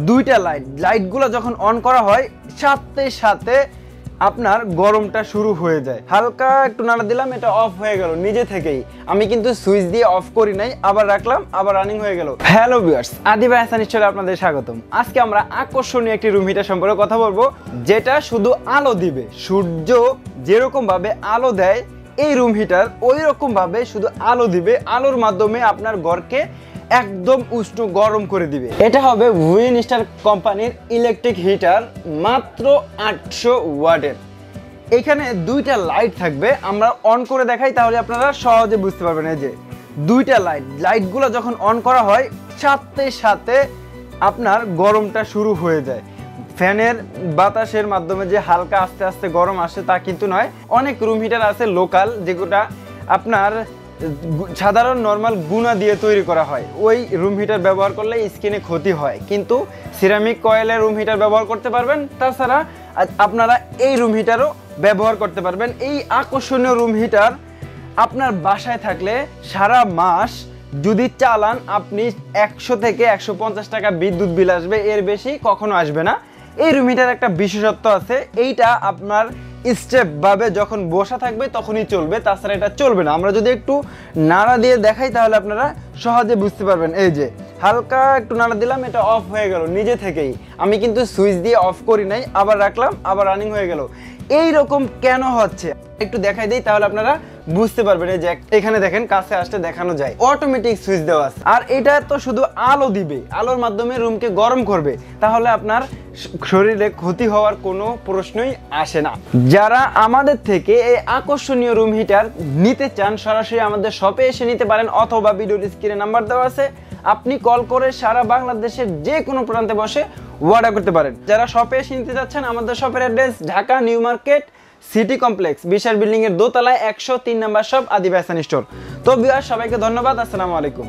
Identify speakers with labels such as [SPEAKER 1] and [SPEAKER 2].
[SPEAKER 1] দুইটা লাইটগুলো যখন অন করা হয় সাথে সাথে আপনার গরমটা শুরু হয়ে যায়। হালকা একটু নাড়া দিলাম, এটা অফ হয়ে গেল নিজে থেকেই। আমি কিন্তু সুইচ দিয়ে অফ করি নাই, আবার রাখলাম, আবার রানিং হয়ে গেল। হ্যালো ভিউয়ার্স, আদি ভাই হাসান স্টোরে আপনাদের স্বাগতম। আজকে আমরা আকর্ষণীয় একটি রুম হিটার সম্পর্কে কথা বলবো, যেটা শুধু আলো দিবে। সূর্য যেরকম ভাবে আলো দেয় এই রুম হিটার ওই রকম ভাবে শুধু আলো দিবে, আলোর মাধ্যমে আপনার ঘরকে একদম উষ্ণ গরম করে দিবে। এটা হবে উইনস্টার কোম্পানির ইলেকট্রিক হিটার, মাত্র 800 ওয়াটের। এখানে দুইটা লাইট থাকবে, আমরা অন করে দেখাই তাহলে আপনারা সহজে বুঝতে পারবেন। এই যে দুইটা লাইটগুলো যখন অন করা হয় সাথে সাথে আপনার গরমটা শুরু হয়ে যায়। ফ্যানের বাতাসের মাধ্যমে যে হালকা আস্তে আস্তে গরম আসে তা কিন্তু নয়। অনেক রুম হিটার আছে লোকাল, যেগুলো আপনার সাধারণ নর্মাল গুণা দিয়ে তৈরি করা হয়। ওই রুম হিটার ব্যবহার করলে স্কিনে ক্ষতি হয়, কিন্তু সিরামিক কয়েলের রুম হিটার ব্যবহার করতে পারবেন। তাছাড়া আপনারা এই রুম হিটারও ব্যবহার করতে পারবেন। এই আকর্ষণীয় রুম হিটার আপনার বাসায় থাকলে সারা মাস যদি চালান আপনি 100 থেকে 150 টাকা বিদ্যুৎ বিল আসবে, এর বেশি কখনো আসবে না। এই রুম হিটার একটা বিশেষত্ব আছে, এইটা আপনার স্টেপ ভাবে যখন বসা থাকবে তখনই চলবে, তাছাড়া এটা চলবে না। আমরা যদি একটু নাড়া দিয়ে দেখাই তাহলে আপনারা সহজে বুঝতে পারবেন। এই যে হালকা একটু নাড়া দিলাম, এটা অফ হয়ে গেল নিজে থেকেই। আমি কিন্তু সুইচ দিয়ে অফ করি নাই, আবার রাখলাম, আবার রানিং হয়ে গেল। এই রকম কেন হচ্ছে একটু দেখাই দিই তাহলে আপনারা বুঝতে পারবেন। এই যে এখানে দেখেন, কাছে আসতে দেখানো যায়, অটোমেটিক সুইচ দেওয়া আছে। আর এটা তো শুধু আলো দিবে, আলোর মাধ্যমে রুমকে গরম করবে, তাহলে আপনার শরীরে ক্ষতি হওয়ার কোনো প্রশ্নই আসে না। যারা আমাদের থেকে এই আকর্ষণীয় রুম হিটার নিতে চান সরাসরি আমাদের শপে এসে নিতে পারেন, অথবা ভিডিওর স্ক্রিনে নাম্বার দেওয়া আছে, আপনি কল করে সারা বাংলাদেশের যে কোনো প্রান্তে বসে অর্ডার করতে পারেন। যারা শপে এসে নিতে যাচ্ছেন, আমাদের শপের address Dhaka new market city complex, বিশাল বিল্ডিং এর দোতলায় 103 নম্বর শপ, আদি ভাই হাসান স্টোর। তো ভিউয়ার্স, সবাইকে ধন্যবাদ। আসসালামু আলাইকুম।